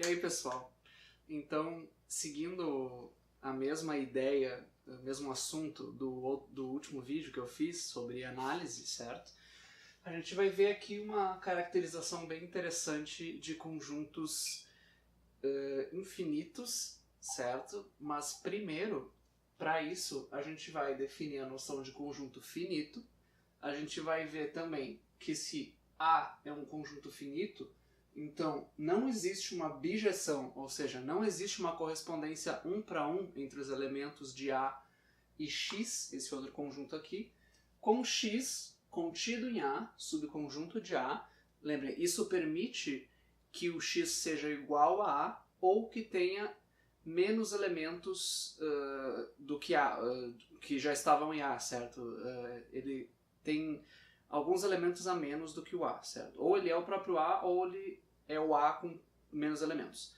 E aí, pessoal? Então, seguindo a mesma ideia, o mesmo assunto do último vídeo que eu fiz sobre análise, certo? A gente vai ver aqui uma caracterização bem interessante de conjuntos infinitos, certo? Mas primeiro, para isso, a gente vai definir a noção de conjunto finito. A gente vai ver também que se A é um conjunto finito, então não existe uma bijeção, ou seja, não existe uma correspondência 1 para 1 entre os elementos de A e X, esse outro conjunto aqui, com X contido em A, subconjunto de A. Lembre, isso permite que o X seja igual a A ou que tenha menos elementos do que A, que já estavam em A, certo? Ele tem alguns elementos a menos do que o A, certo? Ou ele é o próprio A, ou ele é o A com menos elementos.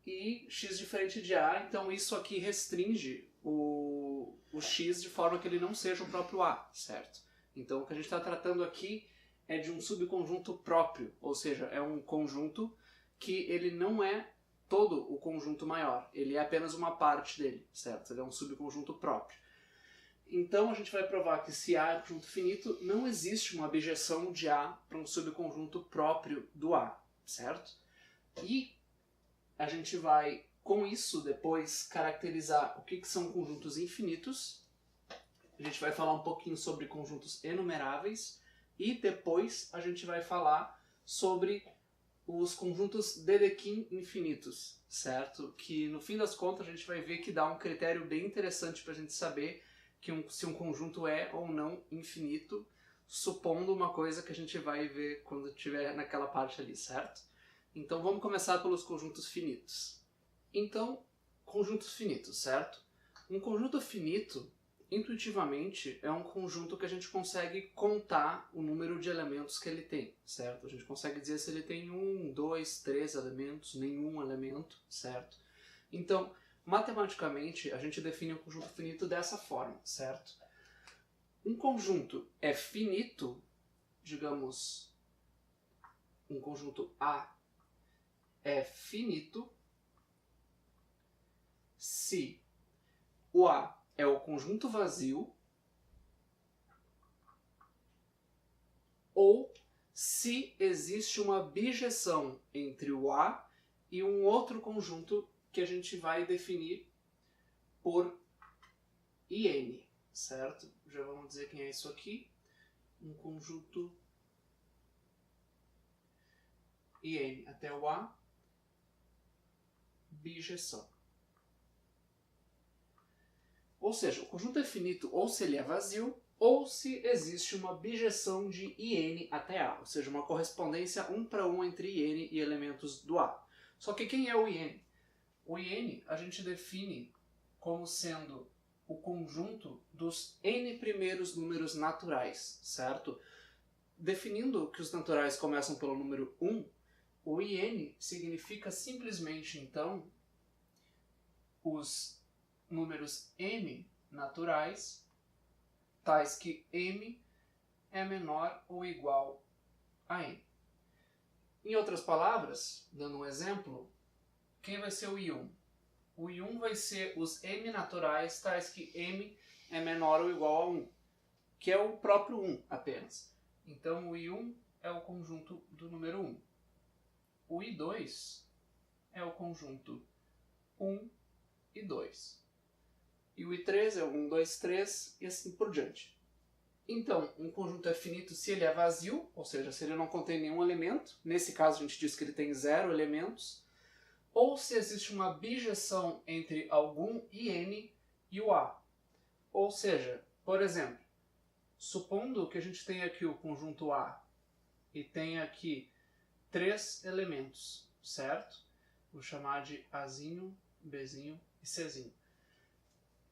E X diferente de A, então isso aqui restringe o X de forma que ele não seja o próprio A, certo? Então o que a gente está tratando aqui é de um subconjunto próprio, ou seja, é um conjunto que ele não é todo o conjunto maior, ele é apenas uma parte dele, certo? Ele é um subconjunto próprio. Então a gente vai provar que se A é um conjunto finito, não existe uma abjeção de A para um subconjunto próprio do A, certo? E a gente vai, com isso, depois caracterizar o que são conjuntos infinitos. A gente vai falar um pouquinho sobre conjuntos enumeráveis e depois a gente vai falar sobre os conjuntos Dedekind infinitos, certo? Que no fim das contas a gente vai ver que dá um critério bem interessante para a gente saber se um conjunto é ou não infinito, supondo uma coisa que a gente vai ver quando estiver naquela parte ali, certo? Então vamos começar pelos conjuntos finitos. Então, conjuntos finitos, certo? Um conjunto finito, intuitivamente, é um conjunto que a gente consegue contar o número de elementos que ele tem, certo? A gente consegue dizer se ele tem 1, 2, 3 elementos, nenhum elemento, certo? Então, matematicamente, a gente define um conjunto finito dessa forma, certo? Um conjunto é finito, digamos, um conjunto A é finito se o A é o conjunto vazio ou se existe uma bijeção entre o A e um outro conjunto que a gente vai definir por IN, certo? Já vamos dizer quem é isso aqui. Um conjunto IN até o A, bijeção. Ou seja, o conjunto é finito ou se ele é vazio, ou se existe uma bijeção de IN até A, ou seja, uma correspondência 1 para 1 entre IN e elementos do A. Só que quem é o IN? O IN a gente define como sendo o conjunto dos N primeiros números naturais, certo? Definindo que os naturais começam pelo número 1, o IN significa simplesmente, então, os números M naturais, tais que M é menor ou igual a N. Em outras palavras, dando um exemplo, quem vai ser o I1? O I1 vai ser os M naturais, tais que M é menor ou igual a 1, que é o próprio 1 apenas. Então o I1 é o conjunto do número 1. O I2 é o conjunto 1 e 2. E o I3 é o 1, 2, 3 e assim por diante. Então, um conjunto é finito se ele é vazio, ou seja, se ele não contém nenhum elemento. Nesse caso a gente diz que ele tem 0 elementos. Ou se existe uma bijeção entre algum IN e o A. Ou seja, por exemplo, supondo que a gente tenha aqui o conjunto A e tenha aqui 3 elementos, certo? Vou chamar de Azinho, Bzinho e Czinho.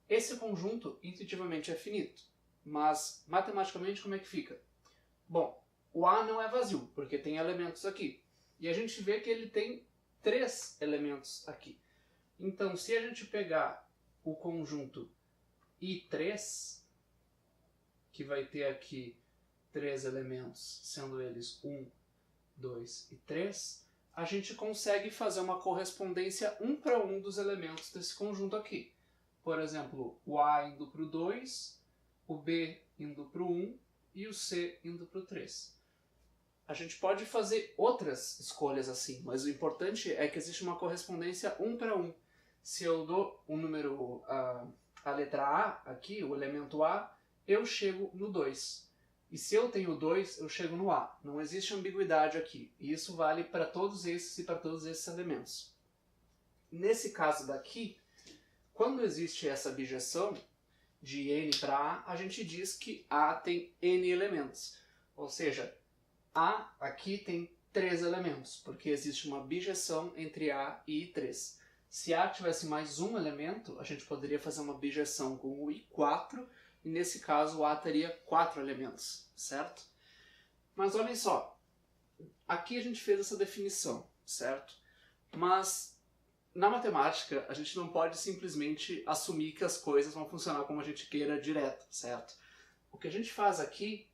Esse conjunto intuitivamente é finito, mas matematicamente como é que fica? Bom, o A não é vazio, porque tem elementos aqui. E a gente vê que ele tem 3 elementos aqui. Então, se a gente pegar o conjunto I3, que vai ter aqui 3 elementos, sendo eles 1, 2 e 3, a gente consegue fazer uma correspondência 1 para 1 dos elementos desse conjunto aqui. Por exemplo, o A indo para o 2, o B indo para o 1 e o C indo para o 3. A gente pode fazer outras escolhas assim, mas o importante é que existe uma correspondência 1 para 1. Se eu dou o número, a letra A aqui, o elemento A, eu chego no 2. E se eu tenho 2, eu chego no A. Não existe ambiguidade aqui. E isso vale para todos esses e para todos esses elementos. Nesse caso daqui, quando existe essa bijeção de n para A, a gente diz que A tem n elementos. Ou seja, A aqui tem 3 elementos, porque existe uma bijeção entre A e I3. Se A tivesse mais um elemento, a gente poderia fazer uma bijeção com o I4, e nesse caso o A teria 4 elementos, certo? Mas olhem só, aqui a gente fez essa definição, certo? Mas na matemática a gente não pode simplesmente assumir que as coisas vão funcionar como a gente queira direto, certo? O que a gente faz aqui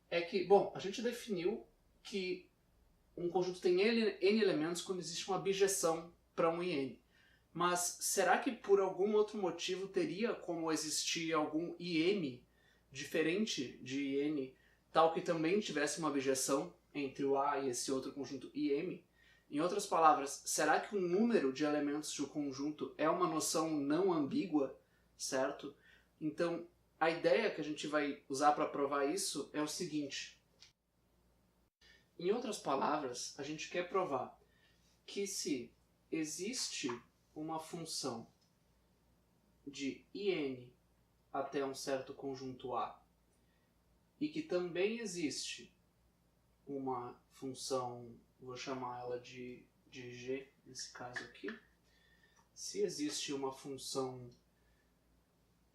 é que, bom, a gente definiu que um conjunto tem n elementos quando existe uma bijeção para um IN. Mas será que por algum outro motivo teria como existir algum IM diferente de IN, tal que também tivesse uma bijeção entre o A e esse outro conjunto IM? Em outras palavras, será que o número de elementos de um conjunto é uma noção não ambígua, certo? Então, a ideia que a gente vai usar para provar isso é o seguinte. Em outras palavras, a gente quer provar que se existe uma função de IN até um certo conjunto A e que também existe uma função, vou chamar ela de G, nesse caso aqui, se existe uma função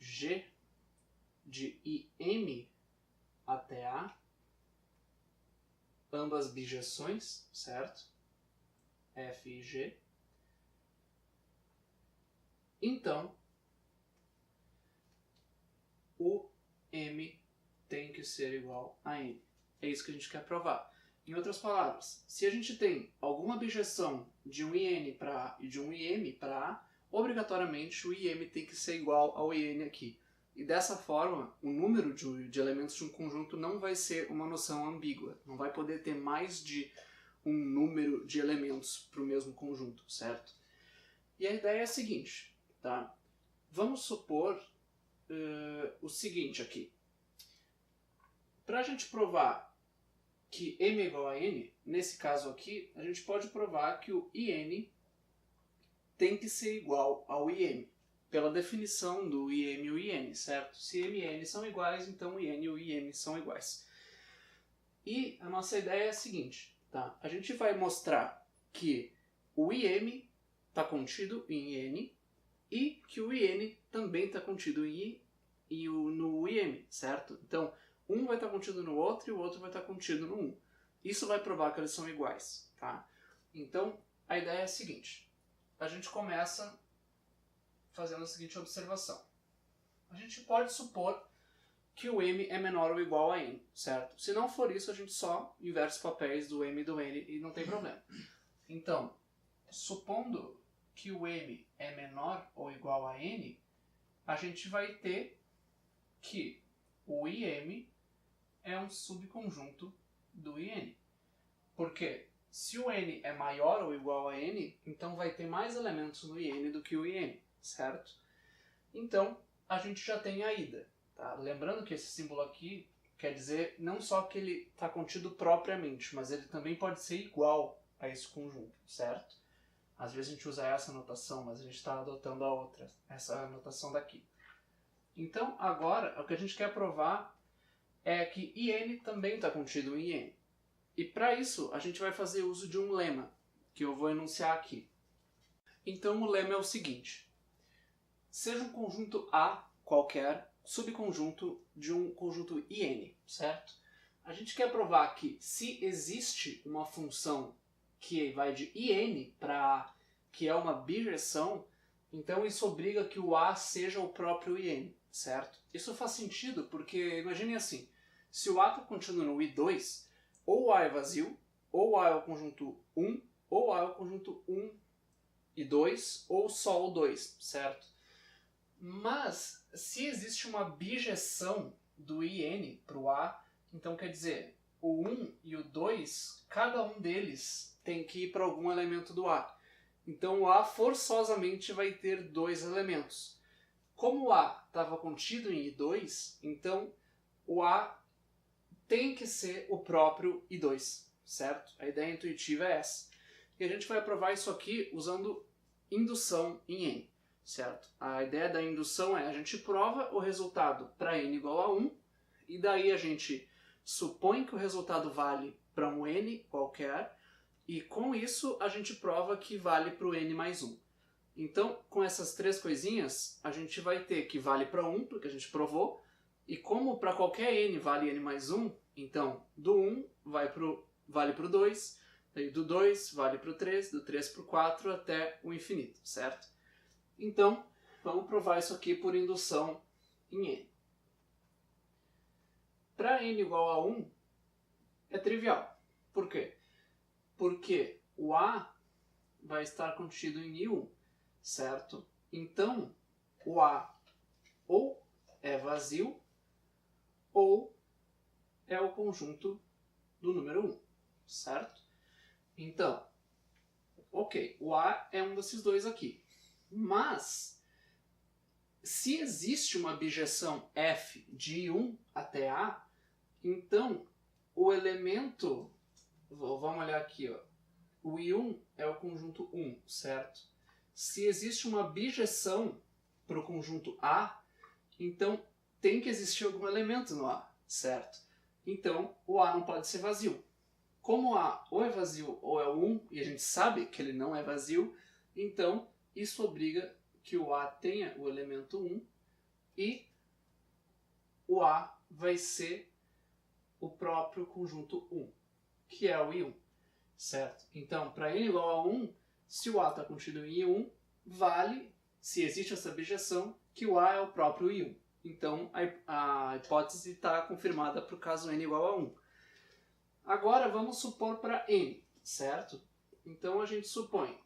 G de IM até A, ambas bijeções, certo? F e G. Então, o M tem que ser igual a N. É isso que a gente quer provar. Em outras palavras, se a gente tem alguma bijeção de um IN para A e de um IM para A, obrigatoriamente o IM tem que ser igual ao IN aqui. E dessa forma, o número de elementos de um conjunto não vai ser uma noção ambígua. Não vai poder ter mais de um número de elementos para o mesmo conjunto, certo? E a ideia é a seguinte. Tá? Vamos supor o seguinte aqui. Para a gente provar que M é igual a N, nesse caso aqui, a gente pode provar que o IN tem que ser igual ao IM, pela definição do IM e o IN, certo? Se M e N são iguais, então o IN e o IM são iguais. E a nossa ideia é a seguinte, tá? A gente vai mostrar que o IM está contido em N, e que o IN também está contido em I no IM, certo? Então, um vai estar contido no outro e o outro vai estar contido no 1. Isso vai provar que eles são iguais, tá? Então, a ideia é a seguinte. A gente começa fazendo a seguinte observação. A gente pode supor que o M é menor ou igual a N, certo? Se não for isso, a gente só inverte os papéis do M e do N e não tem problema. Então, supondo que o M é menor ou igual a N, a gente vai ter que o IM é um subconjunto do IN. Porque se o N é maior ou igual a N, então vai ter mais elementos no IN do que o IN, certo? Então, a gente já tem a ida. Tá? Lembrando que esse símbolo aqui quer dizer não só que ele está contido propriamente, mas ele também pode ser igual a esse conjunto, certo? Às vezes a gente usa essa notação, mas a gente está adotando a outra, essa notação daqui. Então, agora, o que a gente quer provar é que IN também está contido em IN. E para isso, a gente vai fazer uso de um lema, que eu vou enunciar aqui. Então, o lema é o seguinte. Seja um conjunto A qualquer, subconjunto de um conjunto IN, certo? A gente quer provar que se existe uma função que vai de IN para A, que é uma bijeção, então isso obriga que o A seja o próprio IN, certo? Isso faz sentido porque, imagine assim, se o A está contido no I2, ou o A é vazio, ou o A é o conjunto 1, ou A é o conjunto 1 e 2, ou só o 2, certo? Mas, se existe uma bijeção do IN para o A, então quer dizer, o 1 e o 2, cada um deles tem que ir para algum elemento do A. Então o A forçosamente vai ter dois elementos. Como o A estava contido em I2, então o A tem que ser o próprio I2, certo? A ideia intuitiva é essa. E a gente vai provar isso aqui usando indução em N, certo? A ideia da indução é a gente prova o resultado para N igual a 1, e daí a gente supõe que o resultado vale para um N qualquer, e com isso a gente prova que vale para o N mais 1. Então, com essas três coisinhas, a gente vai ter que vale para 1, porque a gente provou, e como para qualquer N vale N mais 1, então do 1 vale para o 2, daí do 2 vale para o 3, do 3 para o 4 até o infinito, certo? Então, vamos provar isso aqui por indução em N. Para N igual a 1, é trivial. Por quê? Porque o A vai estar contido em I1, certo? Então, o A ou é vazio, ou é o conjunto do número 1, certo? Então, ok, o A é um desses dois aqui. Mas, se existe uma bijeção F de I1 até A, então o elemento... Vamos olhar aqui, ó. O I1 é o conjunto 1, certo? Se existe uma bijeção para o conjunto A, então tem que existir algum elemento no A, certo? Então o A não pode ser vazio. Como o A ou é vazio ou é o 1, e a gente sabe que ele não é vazio, então isso obriga que o A tenha o elemento 1 e o A vai ser o próprio conjunto 1, que é o I1, certo? Então, para N igual a 1, se o A está contido em I1, vale, se existe essa bijeção, que o A é o próprio I1. Então, a hipótese está confirmada para o caso N igual a 1. Agora, vamos supor para N, certo? Então, a gente supõe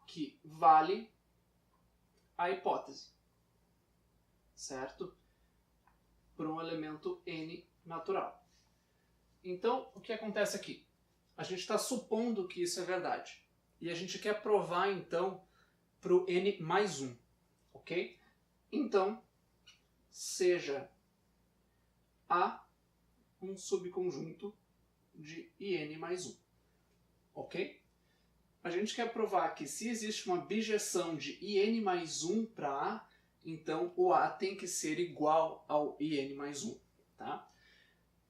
que vale a hipótese, certo? Por um elemento N natural. Então, o que acontece aqui? A gente está supondo que isso é verdade. E a gente quer provar, então, para o N mais 1. Ok? Então, seja A um subconjunto de IN mais 1. Ok? A gente quer provar que se existe uma bijeção de IN mais 1 para A, então o A tem que ser igual ao IN mais 1. Tá?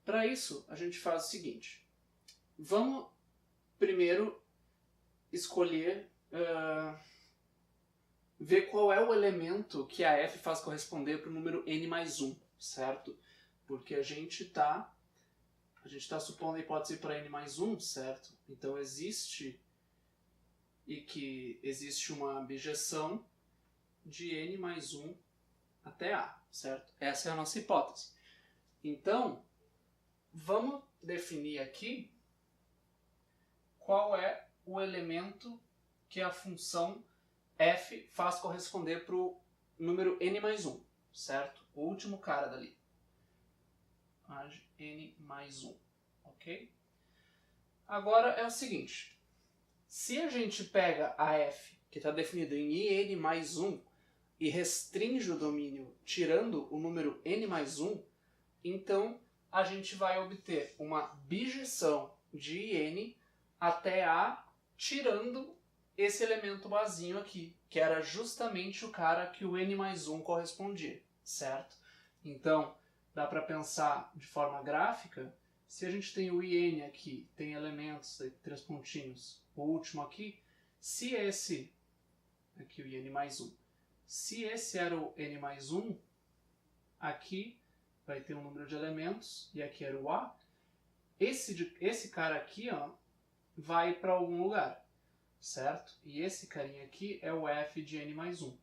Para isso, a gente faz o seguinte. Vamos primeiro escolher, ver qual é o elemento que a F faz corresponder para o número N mais 1, certo? Porque a gente está supondo a hipótese para N mais 1, certo? Então existe uma bijeção de N mais 1 até A, certo? Essa é a nossa hipótese. Então, vamos definir aqui qual é o elemento que a função f faz corresponder para o número n mais 1, certo? O último cara dali. N mais 1, ok? Agora é o seguinte, se a gente pega a f, que está definida em in mais 1, e restringe o domínio tirando o número n mais 1, então a gente vai obter uma bijeção de in até A, tirando esse elemento basinho aqui, que era justamente o cara que o n mais 1 correspondia, certo? Então, dá para pensar de forma gráfica, se a gente tem o in aqui, tem elementos, 3 pontinhos, o último aqui, se esse, aqui o in mais 1, se esse era o n mais 1, aqui vai ter um número de elementos, e aqui era o A, esse cara aqui, ó, vai para algum lugar, certo? E esse carinha aqui é o f de n mais 1.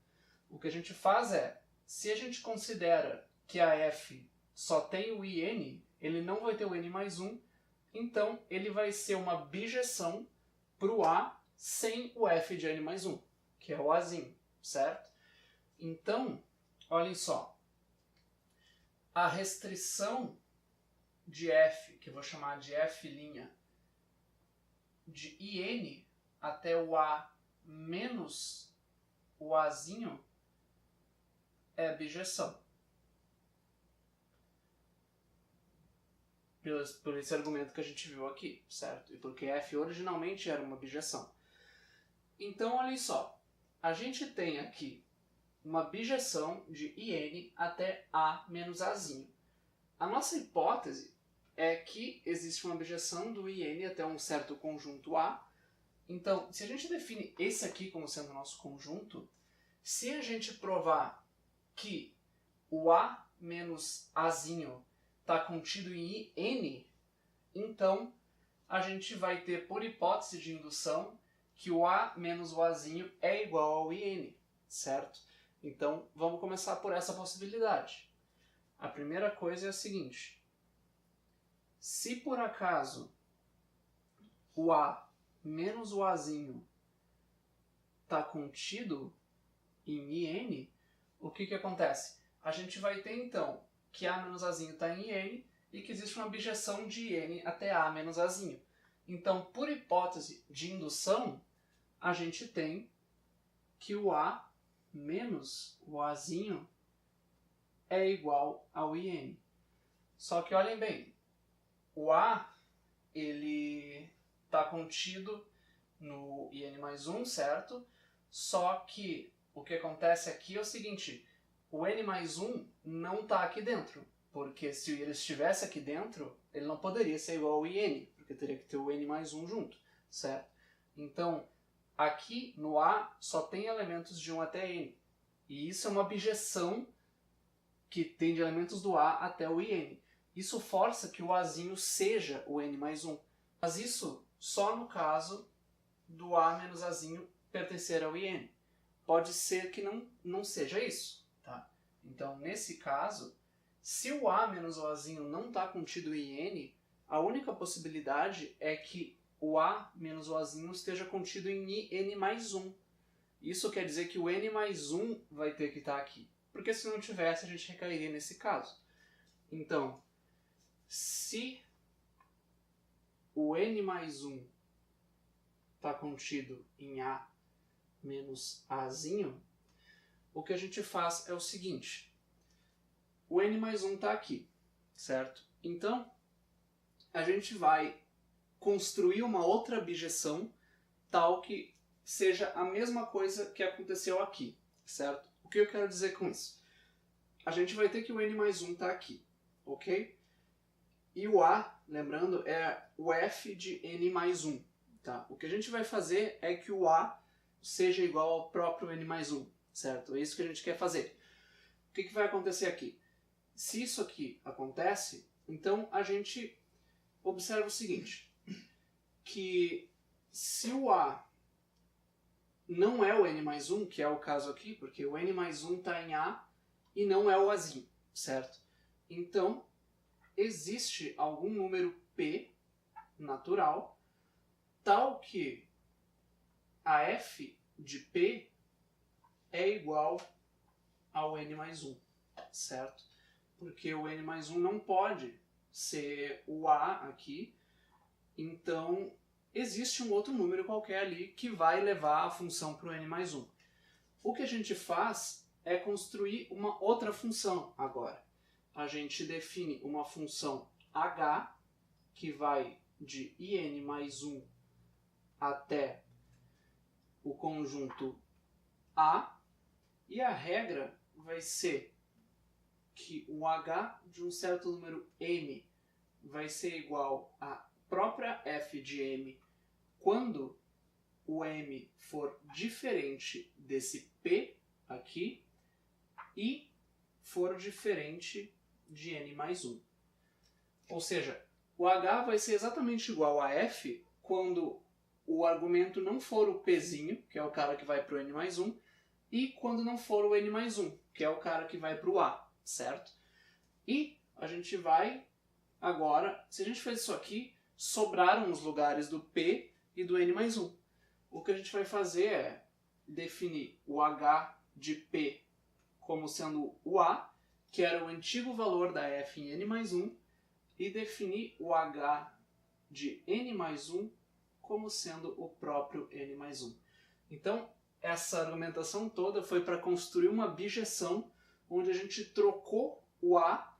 O que a gente faz é, se a gente considera que a f só tem o in, ele não vai ter o n mais 1, então ele vai ser uma bijeção para o A sem o f de n mais 1, que é o azinho, certo? Então, olhem só, a restrição de f, que eu vou chamar de f' de in até o a menos o azinho é bijeção. Por esse argumento que a gente viu aqui, certo? E porque f originalmente era uma bijeção. Então, olhem só, a gente tem aqui uma bijeção de in até a menos azinho. A nossa hipótese é que existe uma bijeção do in até um certo conjunto A. Então, se a gente define esse aqui como sendo o nosso conjunto, se a gente provar que o A menos Azinho está contido em N, então a gente vai ter, por hipótese de indução, que o A menos o Azinho é igual ao IN, certo? Então, vamos começar por essa possibilidade. A primeira coisa é a seguinte. Se por acaso o A menos o Azinho está contido em IN, o que acontece? A gente vai ter então que A menos Azinho está em IN e que existe uma bijeção de IN até A menos Azinho. Então, por hipótese de indução, a gente tem que o A menos o Azinho é igual ao IN. Só que olhem bem, o A ele está contido no IN mais 1, certo? Só que o que acontece aqui é o seguinte, o N mais 1 não está aqui dentro, porque se ele estivesse aqui dentro, ele não poderia ser igual ao IN, porque teria que ter o N mais 1 junto, certo? Então, aqui no A só tem elementos de 1 até N, e isso é uma bijeção que tem de elementos do A até o IN. Isso força que o Azinho seja o N mais 1, mas isso só no caso do A menos Azinho pertencer ao IN. Pode ser que não seja isso, tá? Então, nesse caso, se o A menos o Azinho não está contido em N, a única possibilidade é que o A menos o Azinho esteja contido em N mais 1. Isso quer dizer que o N mais 1 vai ter que estar aqui, porque se não tivesse, a gente recairia nesse caso. Então, se o N mais 1 está contido em A menos Azinho, o que a gente faz é o seguinte. O N mais 1 está aqui, certo? Então, a gente vai construir uma outra bijeção tal que seja a mesma coisa que aconteceu aqui, certo? O que eu quero dizer com isso? A gente vai ter que o N mais 1 está aqui, ok? E o A, lembrando, é o F de N mais 1. Tá? O que a gente vai fazer é que o A seja igual ao próprio N mais 1, certo? É isso que a gente quer fazer. O que vai acontecer aqui? Se isso aqui acontece, então a gente observa o seguinte, que se o A não é o N mais 1, que é o caso aqui, porque o N mais 1 está em A e não é o Azinho, certo? Então, existe algum número P natural tal que a F de P é igual ao N mais 1, certo? Porque o N mais 1 não pode ser o A aqui, então existe um outro número qualquer ali que vai levar a função para o N mais 1. O que a gente faz é construir uma outra função agora. A gente define uma função h, que vai de in mais 1 até o conjunto A, e a regra vai ser que o h de um certo número m vai ser igual à própria f de m quando o m for diferente desse p aqui e for diferente de n mais 1. Ou seja, o h vai ser exatamente igual a f quando o argumento não for o pzinho, que é o cara que vai para o n mais 1, e quando não for o n mais 1, que é o cara que vai para o a, certo? E a gente vai agora, se a gente fez isso aqui, sobraram os lugares do p e do n mais 1. o que a gente vai fazer é definir o H de P como sendo o A, que era o antigo valor da f em n mais 1, e definir o H de n mais 1 como sendo o próprio n mais 1. Então, essa argumentação toda foi para construir uma bijeção onde a gente trocou o A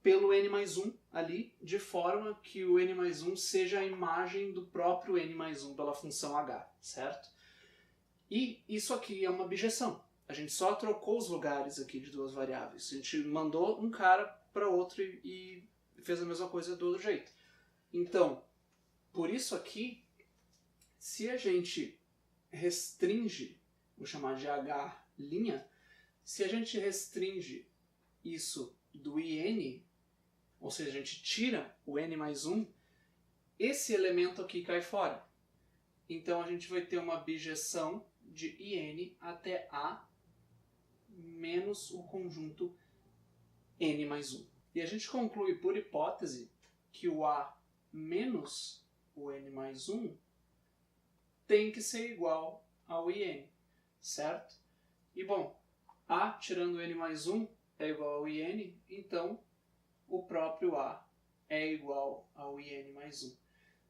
pelo n mais 1 ali, de forma que o n mais 1 seja a imagem do próprio n mais 1 pela função h, certo? E isso aqui é uma bijeção. A gente só trocou os lugares aqui de duas variáveis. A gente mandou um cara para outro e fez a mesma coisa do outro jeito. Então, por isso aqui, se a gente restringe, vou chamar de h', se a gente restringe isso do in, ou seja, a gente tira o n mais 1, esse elemento aqui cai fora. Então a gente vai ter uma bijeção de in até a menos o conjunto n mais 1. E a gente conclui por hipótese que o a menos o n mais 1 tem que ser igual ao in, certo? E bom, a tirando n mais 1 é igual ao in, então o próprio a é igual ao in mais 1.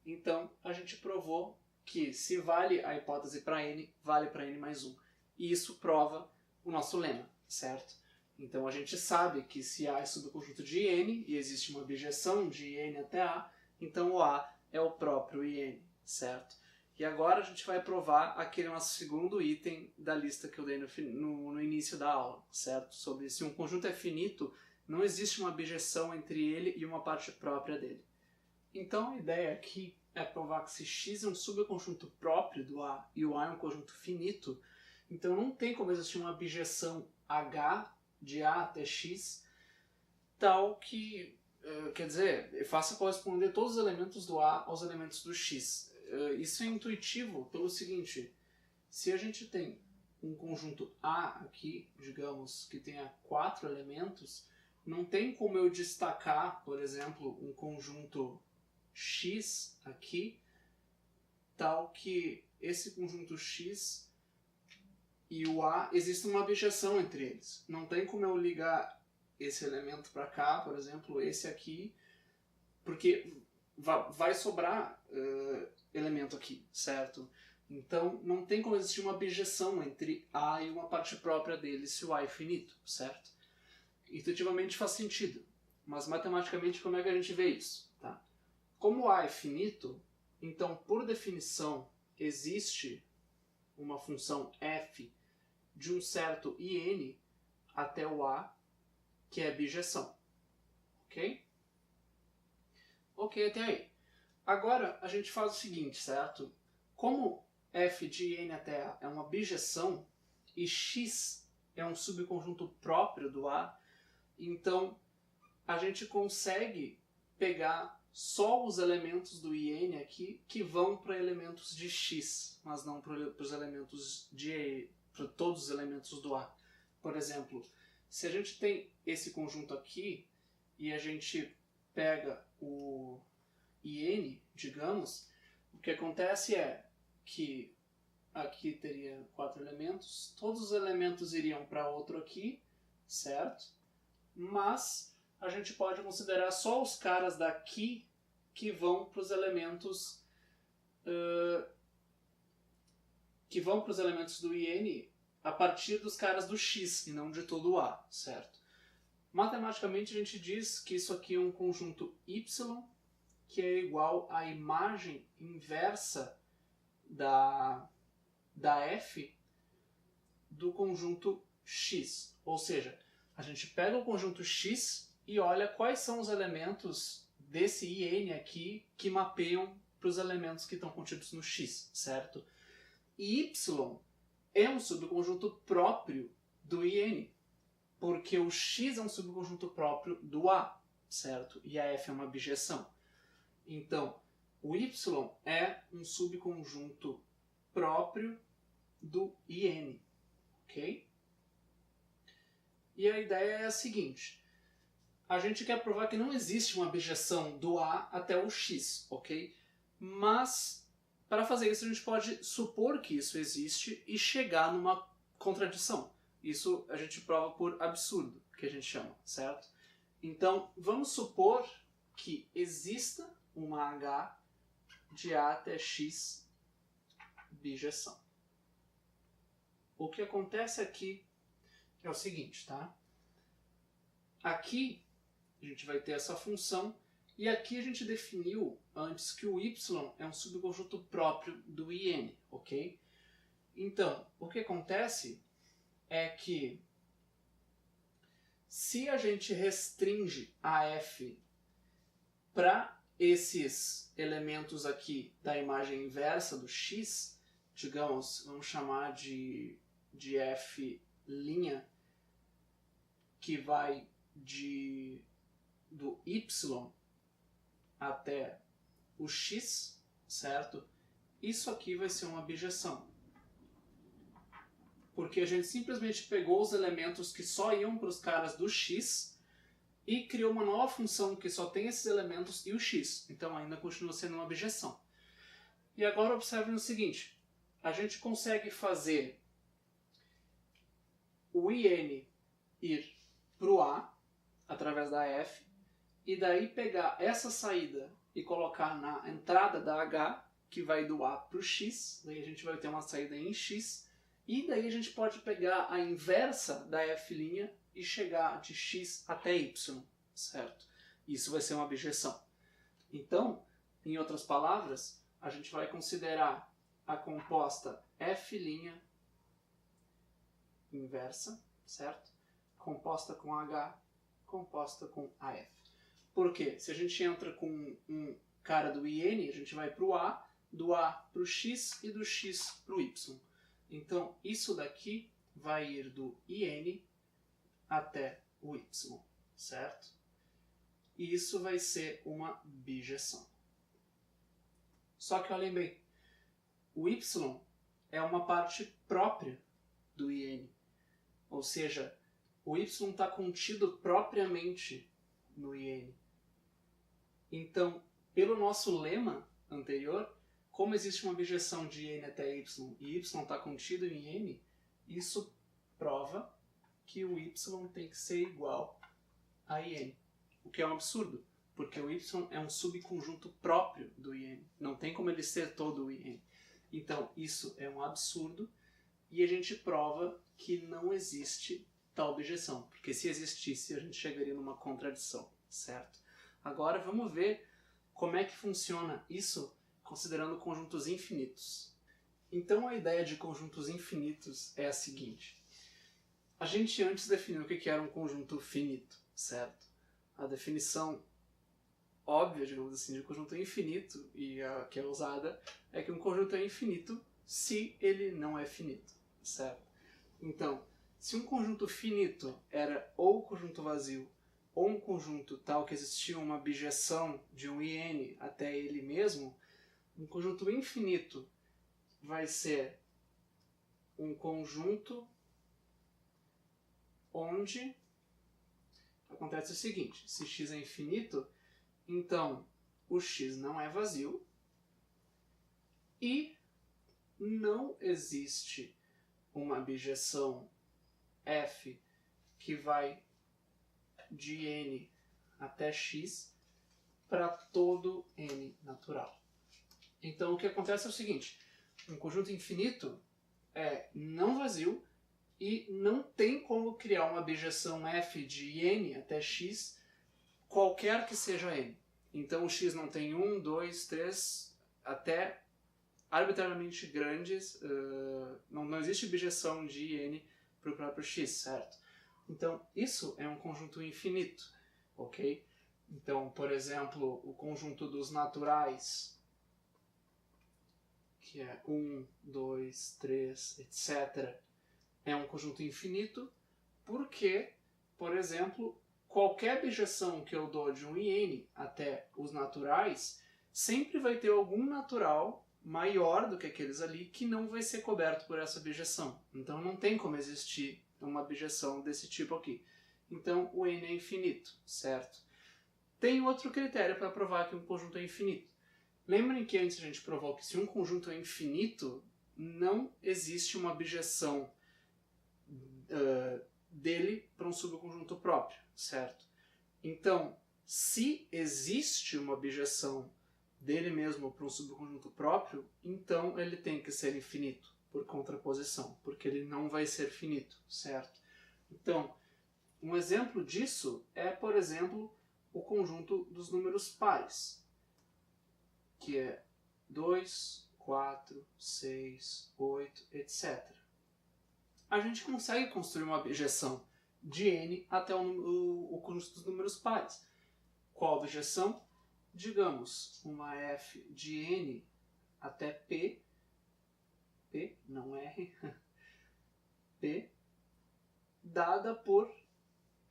Então a gente provou que se vale a hipótese para n, vale para n mais 1. E isso prova o nosso lema, certo? Então a gente sabe que se A é subconjunto de n e existe uma bijeção de n até A, então o A é o próprio in, certo? E agora a gente vai provar aquele nosso segundo item da lista que eu dei no início da aula, certo? Sobre se um conjunto é finito, não existe uma bijeção entre ele e uma parte própria dele. Então a ideia aqui é provar que se x é um subconjunto próprio do A e o A é um conjunto finito, então não tem como existir uma bijeção H de A até x tal que, quer dizer, faça corresponder todos os elementos do A aos elementos do x. Isso é intuitivo pelo seguinte: se a gente tem um conjunto A aqui, digamos, que tenha 4 elementos, não tem como eu destacar, por exemplo, um conjunto X aqui, tal que esse conjunto X e o A existe uma bijeção entre eles. Não tem como eu ligar esse elemento para cá, por exemplo, esse aqui, porque vai sobrar elemento aqui, certo? Então não tem como existir uma bijeção entre A e uma parte própria dele se o A é finito, certo? Intuitivamente faz sentido, mas matematicamente como é que a gente vê isso? Tá? Como A é finito, então por definição existe uma função f de um certo in até o A, que é bijeção. Ok? Ok até aí. Agora a gente faz o seguinte, certo? Como f de n até A é uma bijeção e x é um subconjunto próprio do A, então a gente consegue pegar só os elementos do in aqui que vão para elementos de x, mas não para os elementos para todos os elementos do A. Por exemplo, se a gente tem esse conjunto aqui e a gente pega o in, digamos, o que acontece é que aqui teria 4 elementos, todos os elementos iriam para outro aqui, certo? Mas a gente pode considerar só os caras daqui que vão para os elementos do in a partir dos caras do x e não de todo o A, certo? Matematicamente a gente diz que isso aqui é um conjunto y que é igual à imagem inversa da f do conjunto x. Ou seja, a gente pega o conjunto x e olha quais são os elementos desse in aqui que mapeiam para os elementos que estão contidos no x, certo? E y é um subconjunto próprio do in, porque o x é um subconjunto próprio do A, certo? E a f é uma bijeção. Então, o y é um subconjunto próprio do in, ok? E a ideia é a seguinte: a gente quer provar que não existe uma bijeção do A até o x, ok? Mas Para fazer isso, a gente pode supor que isso existe e chegar numa contradição. Isso a gente prova por absurdo, que a gente chama, certo? Então, vamos supor que exista uma H de A até X bijeção. O que acontece aqui é o seguinte, tá? Aqui a gente vai ter essa função e aqui a gente definiu antes que o y é um subconjunto próprio do IN, ok? Então, o que acontece é que se a gente restringe a f para esses elementos aqui da imagem inversa do x, digamos, vamos chamar de f', que vai do y até o x, certo? Isso aqui vai ser uma bijeção. Porque a gente simplesmente pegou os elementos que só iam para os caras do x e criou uma nova função que só tem esses elementos e o x. Então ainda continua sendo uma bijeção. E agora observem o seguinte. A gente consegue fazer o IN ir para o A, através da F, e daí pegar essa saída e colocar na entrada da H, que vai do A para o X, daí a gente vai ter uma saída em X, e daí a gente pode pegar a inversa da F' e chegar de X até Y, certo? Isso vai ser uma bijeção. Então, em outras palavras, a gente vai considerar a composta F' inversa, certo? Composta com H, composta com AF. Por quê? Se a gente entra com um cara do IN, a gente vai para o A, do A para o X e do X para o Y. Então, isso daqui vai ir do IN até o Y, certo? E isso vai ser uma bijeção. Só que olhem bem, o Y é uma parte própria do IN. Ou seja, o Y está contido propriamente no IN. Então, pelo nosso lema anterior, como existe uma bijeção de IN até Y e Y está contido em IN, isso prova que o Y tem que ser igual a IN. O que é um absurdo, porque o Y é um subconjunto próprio do IN. Não tem como ele ser todo o IN. Então, isso é um absurdo e a gente prova que não existe tal bijeção, porque se existisse a gente chegaria numa contradição, certo? Agora vamos ver como é que funciona isso considerando conjuntos infinitos. Então a ideia de conjuntos infinitos é a seguinte. A gente antes definiu o que era um conjunto finito, certo? A definição óbvia, digamos assim, de conjunto infinito, e a que é usada, é que um conjunto é infinito se ele não é finito, certo? Então, se um conjunto finito era ou conjunto vazio ou um conjunto tal que existia uma bijeção de um IN até ele mesmo, um conjunto infinito vai ser um conjunto onde acontece o seguinte, se x é infinito, então o x não é vazio e não existe uma bijeção f que vai de n até x para todo n natural. Então o que acontece é o seguinte, um conjunto infinito é não vazio e não tem como criar uma bijeção f de n até x qualquer que seja n. Então o x não tem 1, 2, 3, até arbitrariamente grandes, não existe bijeção de n para o próprio x, certo? Então isso é um conjunto infinito, ok? Então, por exemplo, o conjunto dos naturais, que é 1, 2, 3, etc., é um conjunto infinito porque, por exemplo, qualquer bijeção que eu dou de um IN até os naturais, sempre vai ter algum natural maior do que aqueles ali que não vai ser coberto por essa bijeção. Então não tem como existir uma bijeção desse tipo aqui. Então o N é infinito, certo? Tem outro critério para provar que um conjunto é infinito, Lembrem que antes a gente provou que se um conjunto é infinito, não existe uma abjeção dele para um subconjunto próprio, certo? Então, se existe uma abjeção dele mesmo para um subconjunto próprio, então ele tem que ser infinito, por contraposição, porque ele não vai ser finito, certo? Então, um exemplo disso é, por exemplo, o conjunto dos números pares, que é 2, 4, 6, 8, etc. A gente consegue construir uma abjeção de n até o conjunto dos números pares. Qual abjeção? Digamos, uma f de n até p, não r, p, dada por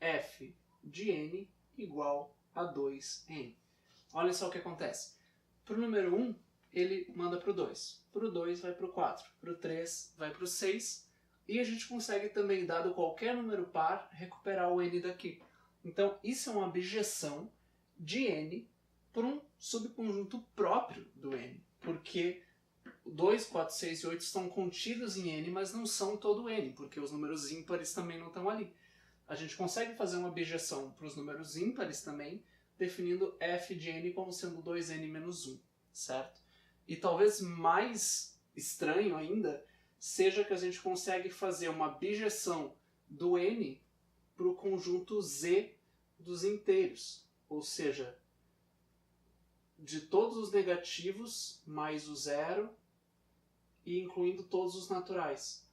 f de n igual a 2n. Olha só o que acontece. Para o número 1, ele manda para o 2. Para o 2 vai para o 4. Para o 3 vai para o 6. E a gente consegue também, dado qualquer número par, recuperar o n daqui. Então, isso é uma abjeção de n por um subconjunto próprio do n. Porque 2, 4, 6 e 8 estão contidos em n, mas não são todo n, porque os números ímpares também não estão ali. A gente consegue fazer uma abjeção para os números ímpares também, definindo f de n como sendo 2n menos 1, certo? E talvez mais estranho ainda seja que a gente consegue fazer uma abjeção do n para o conjunto z dos inteiros, ou seja, de todos os negativos mais o zero e incluindo todos os naturais.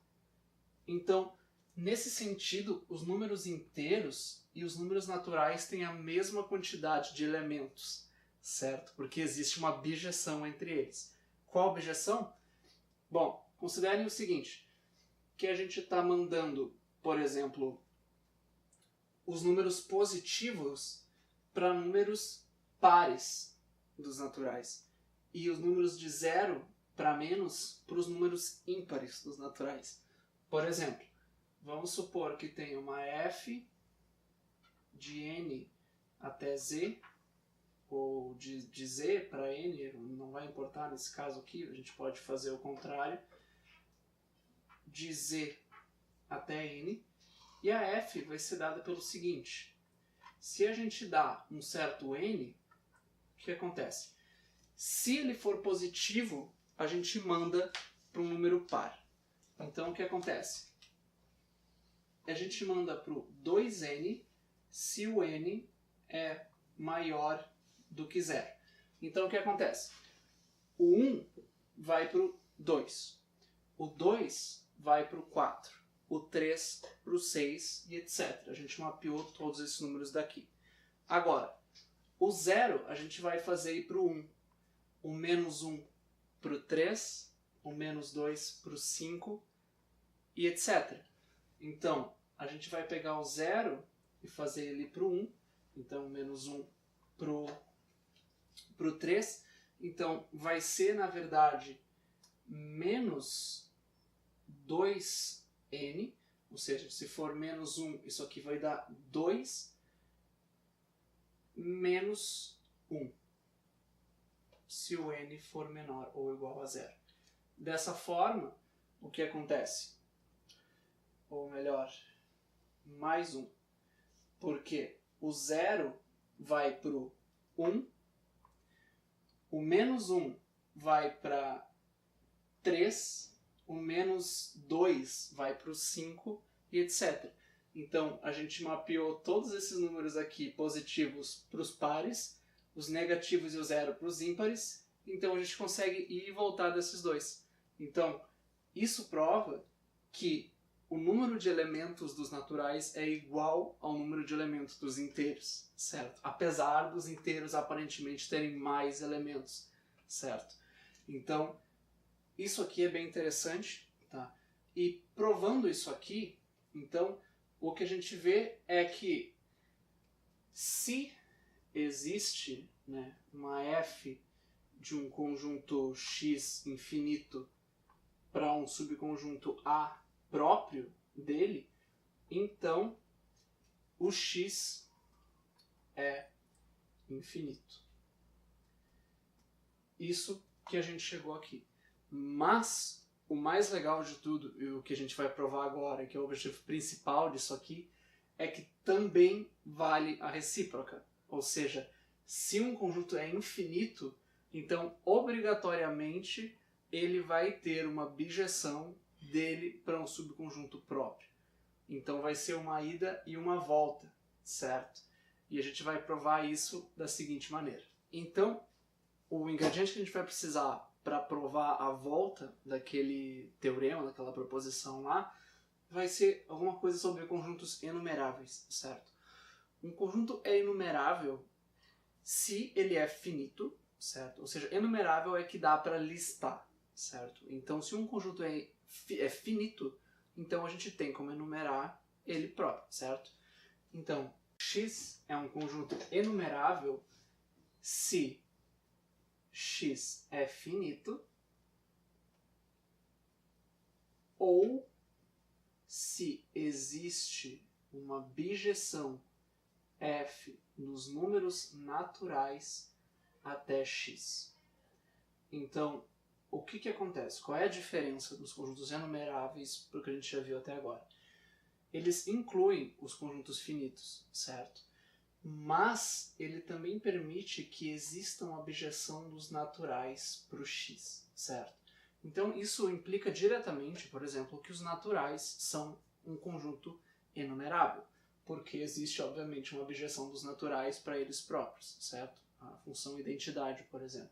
Então, nesse sentido, os números inteiros e os números naturais têm a mesma quantidade de elementos, certo? Porque existe uma abjeção entre eles. Qual abjeção? Bom, considerem o seguinte, que a gente está mandando, por exemplo, os números positivos para números pares dos naturais e os números de 0 para menos para os números ímpares dos naturais. Por exemplo, vamos supor que tem uma f de n até z, ou de z para n, não vai importar nesse caso aqui, a gente pode fazer o contrário, de z até n, e a f vai ser dada pelo seguinte: se a gente dá um certo n, o que acontece? Se ele for positivo, a gente manda para um número par. Então o que acontece? A gente manda para o 2n se o n é maior do que 0. Então o que acontece? O 1 vai para o 2, o 2 vai para o 4, o 3 para o 6 e etc. A gente mapeou todos esses números daqui. Agora, o 0 a gente vai fazer ir para o 1, o menos 1 para o 3, o menos 2 para o 5 e etc. Então, a gente vai pegar o 0 e fazer ele para o 1, então menos 1 para o 3, então vai ser, na verdade, menos 2n, ou seja, se for menos 1, isso aqui vai dar 2 menos 1, se o n for menor ou igual a 0. Dessa forma, o que acontece? Ou melhor, mais 1, porque o 0 vai para o 1, o menos 1 vai para 3, o menos 2 vai para o 5 e etc. Então, a gente mapeou todos esses números aqui positivos para os pares, os negativos e o 0 para os ímpares, então a gente consegue ir e voltar desses dois. Então, isso prova que o número de elementos dos naturais é igual ao número de elementos dos inteiros, certo? Apesar dos inteiros aparentemente terem mais elementos, certo? Então, isso aqui é bem interessante, tá? E provando isso aqui, então, o que a gente vê é que se existe, né, uma f de um conjunto x infinito para um subconjunto A próprio dele, então o x é infinito. isso que a gente chegou aqui. Mas o mais legal de tudo, e o que a gente vai provar agora, que é o objetivo principal disso aqui, é que também vale a recíproca. Ou seja, se um conjunto é infinito, então obrigatoriamente ele vai ter uma bijeção dele para um subconjunto próprio. Então vai ser uma ida e uma volta, certo? E a gente vai provar isso da seguinte maneira. Então, o ingrediente que a gente vai precisar para provar a volta daquele teorema, daquela proposição lá, vai ser alguma coisa sobre conjuntos enumeráveis, certo? Um conjunto é enumerável se ele é finito, certo? Ou seja, enumerável é que dá para listar, certo? Então, se um conjunto é finito, então a gente tem como enumerar ele próprio, certo? Então, X é um conjunto enumerável se X é finito ou se existe uma bijeção f nos números naturais até x. Então, o que acontece? Qual é a diferença dos conjuntos enumeráveis para o que a gente já viu até agora? Eles incluem os conjuntos finitos, certo? Mas ele também permite que exista uma bijeção dos naturais para o x, certo? Então isso implica diretamente, por exemplo, que os naturais são um conjunto enumerável, porque existe, obviamente, uma bijeção dos naturais para eles próprios, certo? A função identidade, por exemplo.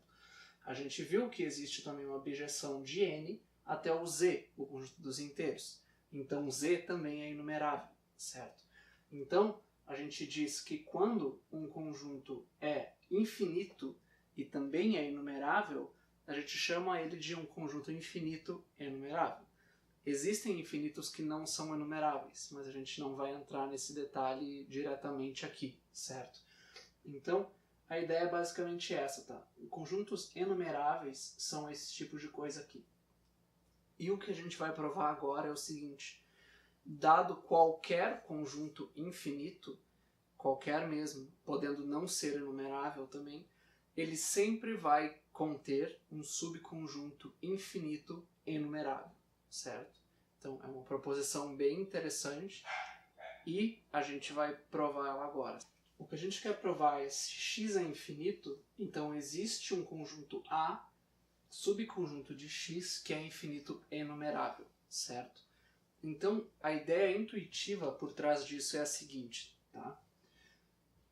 A gente viu que existe também uma bijeção de n até o z, o conjunto dos inteiros. Então z também é enumerável, certo? Então, a gente diz que quando um conjunto é infinito e também é enumerável, a gente chama ele de um conjunto infinito enumerável. Existem infinitos que não são enumeráveis, mas a gente não vai entrar nesse detalhe diretamente aqui, certo? Então, a ideia é basicamente essa, tá? Conjuntos enumeráveis são esse tipo de coisa aqui. E o que a gente vai provar agora é o seguinte: dado qualquer conjunto infinito, qualquer mesmo, podendo não ser enumerável também, ele sempre vai conter um subconjunto infinito enumerável, certo? Então é uma proposição bem interessante e a gente vai provar ela agora. O que a gente quer provar é se x é infinito, então existe um conjunto A, subconjunto de x, que é infinito enumerável, certo? Então, a ideia intuitiva por trás disso é a seguinte, tá?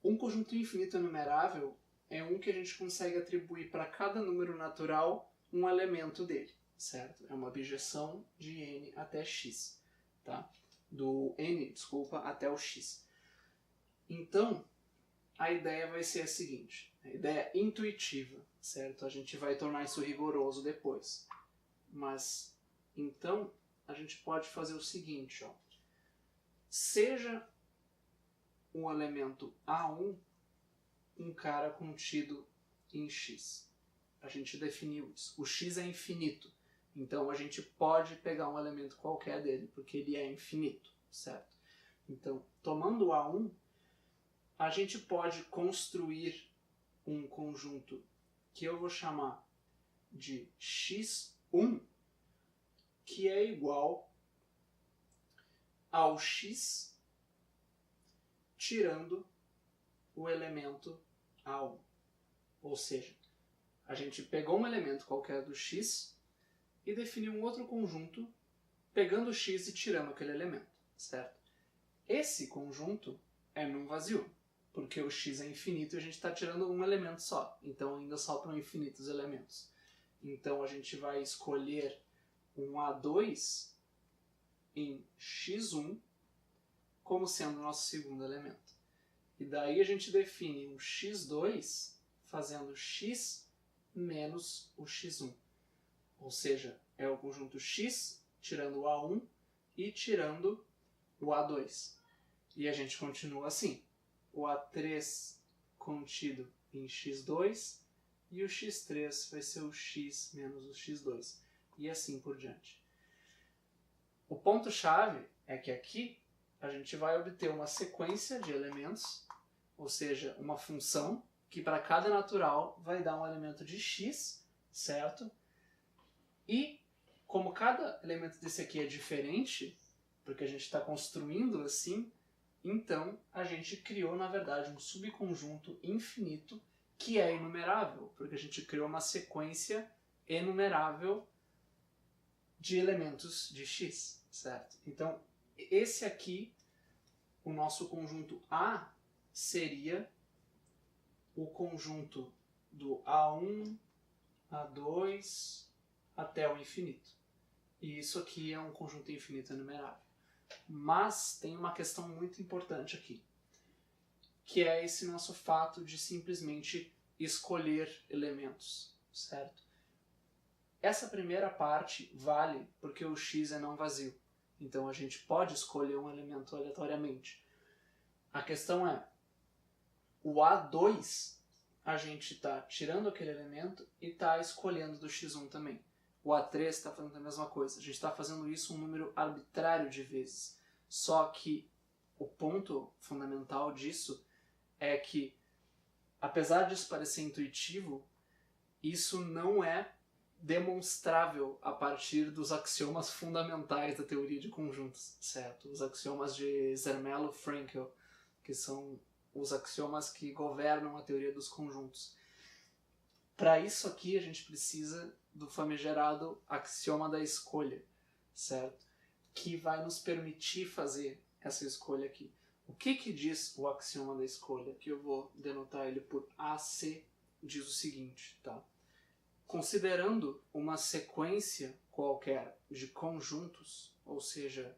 Um conjunto infinito enumerável é um que a gente consegue atribuir para cada número natural um elemento dele, certo? É uma bijeção de n até x, tá? Do n, desculpa, até o x. Então, a ideia vai ser a seguinte, a ideia intuitiva, certo? A gente vai tornar isso rigoroso depois. Mas, então, a gente pode fazer o seguinte, ó. Seja um elemento A1 um cara contido em x. A gente definiu isso. O x é infinito, então a gente pode pegar um elemento qualquer dele, porque ele é infinito, certo? Então, tomando o A1, a gente pode construir um conjunto que eu vou chamar de x1, que é igual ao x tirando o elemento A1. Ou seja, a gente pegou um elemento qualquer do x e definiu um outro conjunto pegando o x e tirando aquele elemento, certo? Esse conjunto é num vazio, porque o x é infinito e a gente está tirando um elemento só, então ainda sobram infinitos elementos. Então a gente vai escolher um A2 em x1 como sendo o nosso segundo elemento. E daí a gente define um x2 fazendo x menos o x1. Ou seja, é o conjunto x tirando o A1 e tirando o A2. E a gente continua assim. O A3 contido em x2 e o x3 vai ser o x menos o x2. E assim por diante. O ponto-chave é que aqui a gente vai obter uma sequência de elementos, ou seja, uma função que para cada natural vai dar um elemento de x certo? E como cada elemento desse aqui é diferente, porque a gente está construindo assim, então a gente criou, na verdade, um subconjunto infinito que é enumerável, porque a gente criou uma sequência enumerável de elementos de x, certo? Então, esse aqui, o nosso conjunto A, seria o conjunto do A1, A2, até o infinito. E isso aqui é um conjunto infinito enumerável. Mas tem uma questão muito importante aqui, que é esse nosso fato de simplesmente escolher elementos, certo? Essa primeira parte vale porque o x é não vazio. Então a gente pode escolher um elemento aleatoriamente. A questão é, o A2, a gente está tirando aquele elemento e está escolhendo do x1 também. O A3 está fazendo a mesma coisa. A gente está fazendo isso um número arbitrário de vezes. Só que o ponto fundamental disso é que, apesar disso parecer intuitivo, isso não é demonstrável a partir dos axiomas fundamentais da teoria de conjuntos, certo? Os axiomas de Zermelo-Fraenkel, que são os axiomas que governam a teoria dos conjuntos. Para isso aqui a gente precisa do famigerado axioma da escolha, certo? Que vai nos permitir fazer essa escolha aqui. O que diz o axioma da escolha? Que eu vou denotar ele por AC, diz o seguinte, tá? Considerando uma sequência qualquer de conjuntos, ou seja,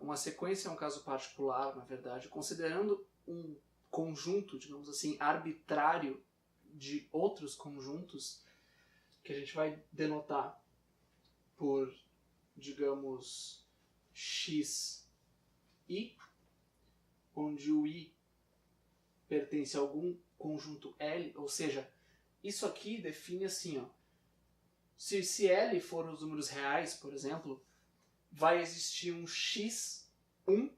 uma sequência é um caso particular, na verdade, considerando um conjunto, digamos assim, arbitrário de outros conjuntos, que a gente vai denotar por, digamos, xi, onde o i pertence a algum conjunto L, ou seja, isso aqui define assim, ó, se L for os números reais, por exemplo, vai existir um x1,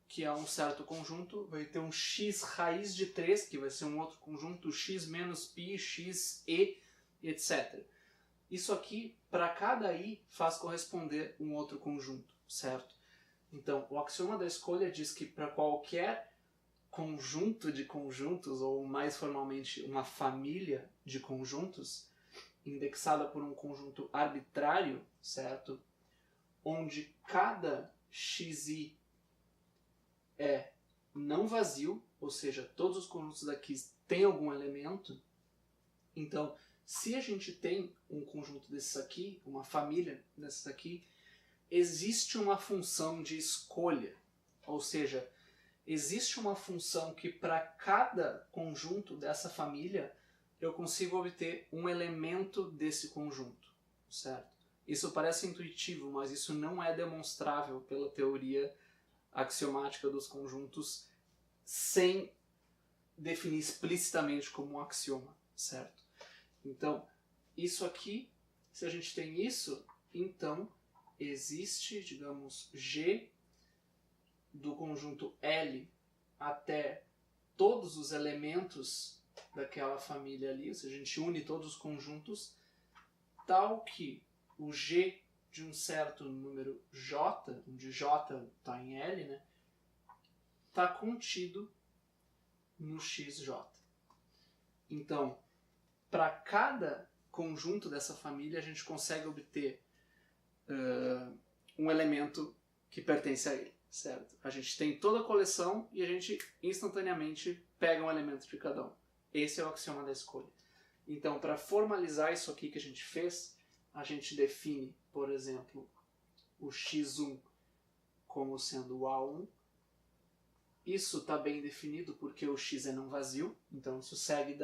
que é um certo conjunto, vai ter um x raiz de 3, que vai ser um outro conjunto, x menos π, x, e, etc. Isso aqui, para cada i, faz corresponder um outro conjunto, certo? Então, o axioma da escolha diz que para qualquer conjunto de conjuntos, ou mais formalmente, uma família de conjuntos, indexada por um conjunto arbitrário, certo? Onde cada xi é não vazio, ou seja, todos os conjuntos daqui têm algum elemento. Então, se a gente tem um conjunto desses aqui, uma família desses aqui, existe uma função de escolha, ou seja, existe uma função que para cada conjunto dessa família eu consigo obter um elemento desse conjunto, certo? Isso parece intuitivo, mas isso não é demonstrável pela teoria axiomática dos conjuntos sem definir explicitamente como um axioma, certo? Então, isso aqui, se a gente tem isso, então existe, digamos, G do conjunto L até todos os elementos daquela família ali, ou seja, a gente une todos os conjuntos, tal que o G de um certo número J, onde J está em L, né, está contido no XJ. Então, para cada conjunto dessa família, a gente consegue obter um elemento que pertence a ele, certo? A gente tem toda a coleção e a gente instantaneamente pega um elemento de cada um. Esse é o axioma da escolha. Então, para formalizar isso aqui que a gente fez, a gente define, por exemplo, o x1 como sendo o A1. Isso está bem definido porque o x é não vazio, então isso segue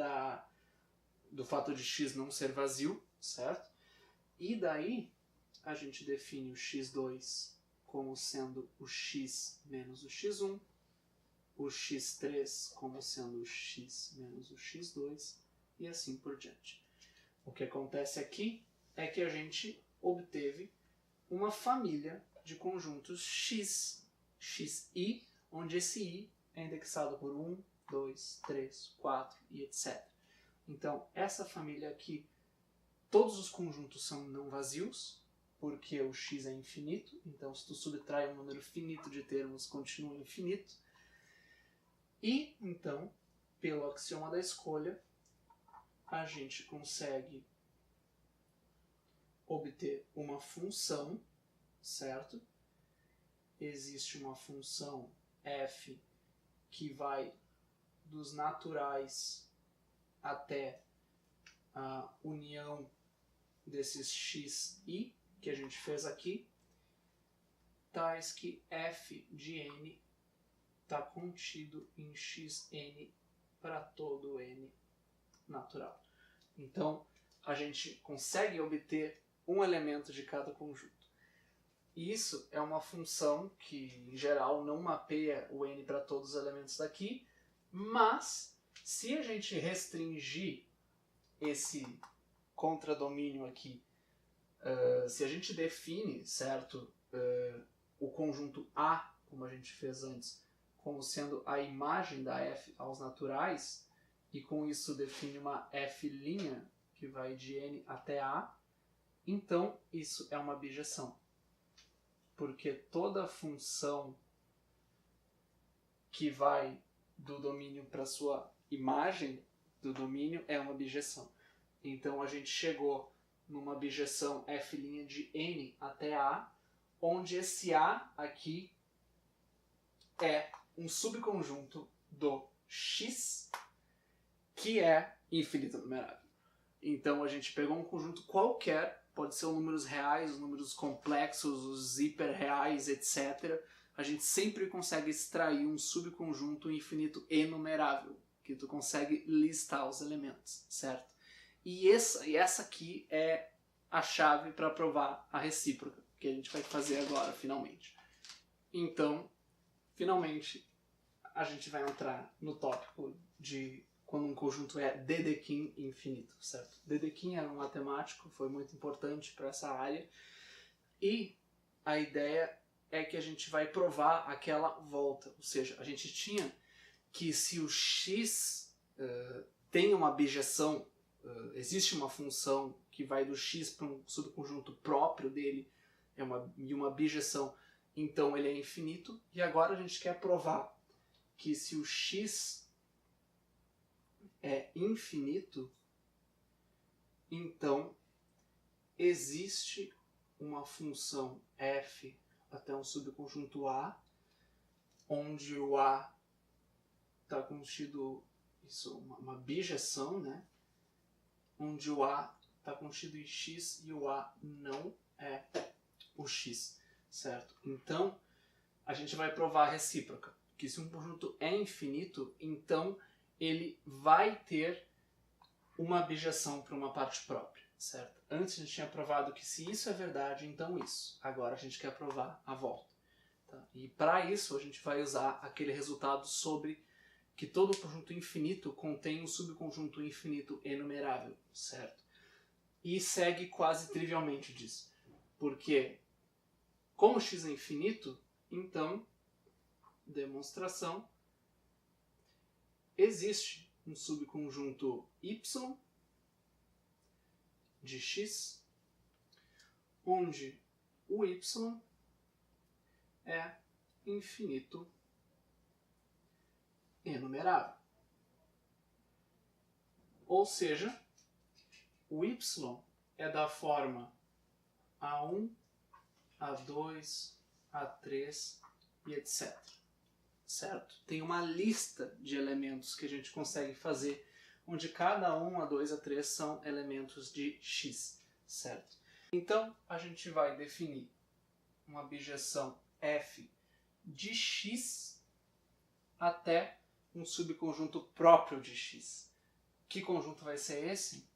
do fato de x não ser vazio, certo? E daí a gente define o x2 como sendo o x menos o x1, o x3 como sendo o x menos o x2 e assim por diante. O que acontece aqui é que a gente obteve uma família de conjuntos x, xi, onde esse i é indexado por 1, 2, 3, 4 e etc. Então, essa família aqui todos os conjuntos são não vazios, porque o x é infinito, então se tu subtrai um número finito de termos, continua infinito. E, então, pelo axioma da escolha, a gente consegue obter uma função, certo? Existe uma função f que vai dos naturais até a união desses x e que a gente fez aqui, tais que f de n está contido em xn para todo n natural. Então, a gente consegue obter um elemento de cada conjunto. Isso é uma função que, em geral, não mapeia o n para todos os elementos daqui, mas se a gente restringir esse contradomínio aqui, se a gente define, certo, o conjunto A, como a gente fez antes, como sendo a imagem da f aos naturais, e com isso define uma f' que vai de n até A, então isso é uma bijeção. Porque toda função que vai do domínio para sua imagem do domínio é uma bijeção. Então a gente chegou numa bijeção f' de n até A, onde esse A aqui é um subconjunto do x, que é infinito numerável. Então a gente pegou um conjunto qualquer, pode ser os números reais, os números complexos, os hiperreais, etc. A gente sempre consegue extrair um subconjunto infinito enumerável, que tu consegue listar os elementos, certo? E essa aqui é a chave para provar a recíproca, que a gente vai fazer agora, finalmente. Então, finalmente, a gente vai entrar no tópico de quando um conjunto é Dedekind infinito, certo? Dedekind era um matemático, foi muito importante para essa área, e a ideia é que a gente vai provar aquela volta, ou seja, a gente tinha que se o x tem uma bijeção, existe uma função que vai do x para um subconjunto próprio dele, e uma bijeção, então ele é infinito, e agora a gente quer provar que se o x é infinito, então existe uma função f até um subconjunto A, onde o A está contido, isso, uma bijeção, né? Onde o A está contido em x e o A não é o x, certo? Então, a gente vai provar a recíproca, que se um conjunto é infinito, então ele vai ter uma bijeção para uma parte própria, certo? Antes a gente tinha provado que se isso é verdade, então isso. Agora a gente quer provar a volta. Tá? E para isso a gente vai usar aquele resultado sobre que todo conjunto infinito contém um subconjunto infinito enumerável, certo? E segue quase trivialmente disso. Porque, como x é infinito, então, demonstração, existe um subconjunto y de x, onde o y é infinito enumerável. Ou seja, o y é da forma A1, A2, A3 e etc. Certo? Tem uma lista de elementos que a gente consegue fazer, onde cada um, A2, A3 são elementos de x, certo? Então, a gente vai definir uma bijeção f de x até um subconjunto próprio de x. Que conjunto vai ser esse?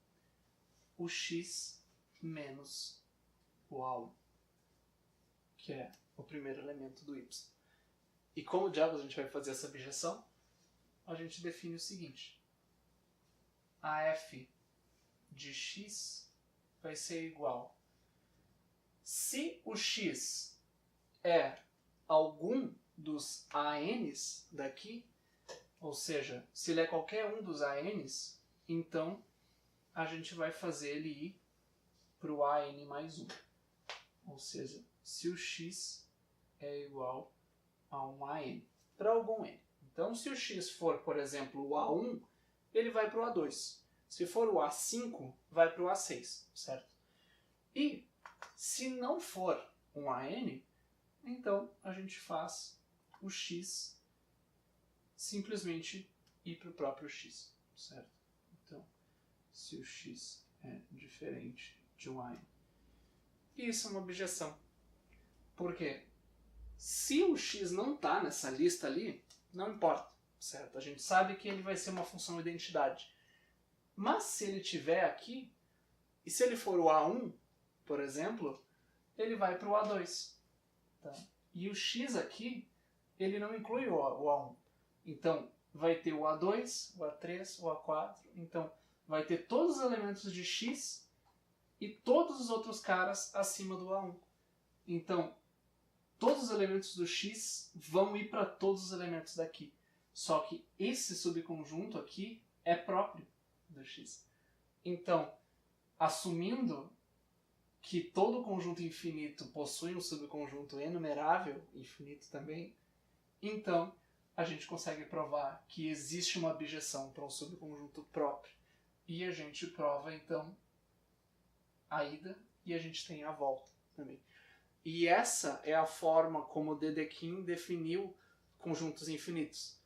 O x menos o A1, que é o primeiro elemento do y. E como diabos a gente vai fazer essa bijeção? A gente define o seguinte. A f de x vai ser igual. Se o x é algum dos ANs daqui, ou seja, se ele é qualquer um dos ANs, então a gente vai fazer ele ir para o AN mais 1. Ou seja, se o x é igual a um AN, para algum n. Então, se o x for, por exemplo, o A1, ele vai para o A2. Se for o A5, vai para o A6, certo? E, se não for um AN, então a gente faz o x simplesmente ir para o próprio x, certo? Então, se o x é diferente de um AN. E isso é uma objeção. Por quê? Se o x não está nessa lista ali, não importa, certo? A gente sabe que ele vai ser uma função identidade. Mas se ele estiver aqui, e se ele for o A1, por exemplo, ele vai para o A2. Tá? E o x aqui, ele não inclui o A1. Então, vai ter o A2, o A3, o A4. Então, vai ter todos os elementos de x e todos os outros caras acima do A1. Então, todos os elementos do x vão ir para todos os elementos daqui. Só que esse subconjunto aqui é próprio do x. Então, assumindo que todo conjunto infinito possui um subconjunto enumerável, infinito também, então a gente consegue provar que existe uma abjeção para um subconjunto próprio. E a gente prova, então, a ida e a gente tem a volta também. E essa é a forma como Dedekind definiu conjuntos infinitos.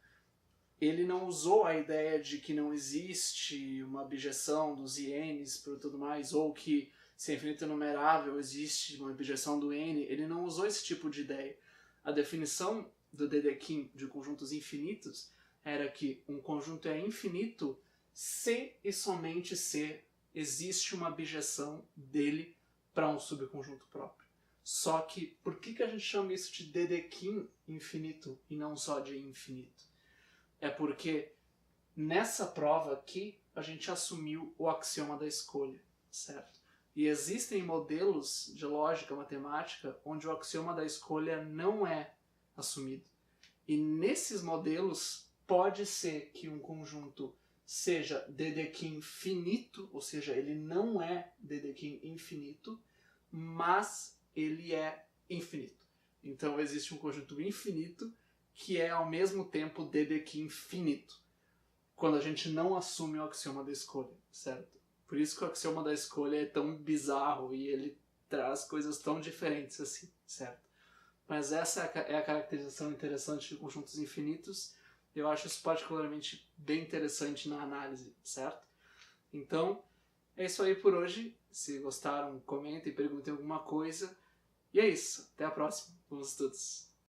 Ele não usou a ideia de que não existe uma abjeção dos INs para tudo mais, ou que se é infinito enumerável existe uma abjeção do N. Ele não usou esse tipo de ideia. A definição do Dedekind de conjuntos infinitos era que um conjunto é infinito se e somente se existe uma abjeção dele para um subconjunto próprio. Só que, por que a gente chama isso de Dedekind infinito e não só de infinito? É porque nessa prova aqui a gente assumiu o axioma da escolha, certo? E existem modelos de lógica matemática onde o axioma da escolha não é assumido. E nesses modelos pode ser que um conjunto seja Dedekind finito, ou seja, ele não é Dedekind infinito, mas ele é infinito. Então existe um conjunto infinito que é ao mesmo tempo Dedekind finito, quando a gente não assume o axioma da escolha, certo? Por isso que o axioma da escolha é tão bizarro e ele traz coisas tão diferentes assim, certo? Mas essa é a caracterização interessante de conjuntos infinitos. Eu acho isso particularmente bem interessante na análise, certo? Então, é isso aí por hoje. Se gostaram, comentem, perguntem alguma coisa. E é isso. Até a próxima. Bons estudos!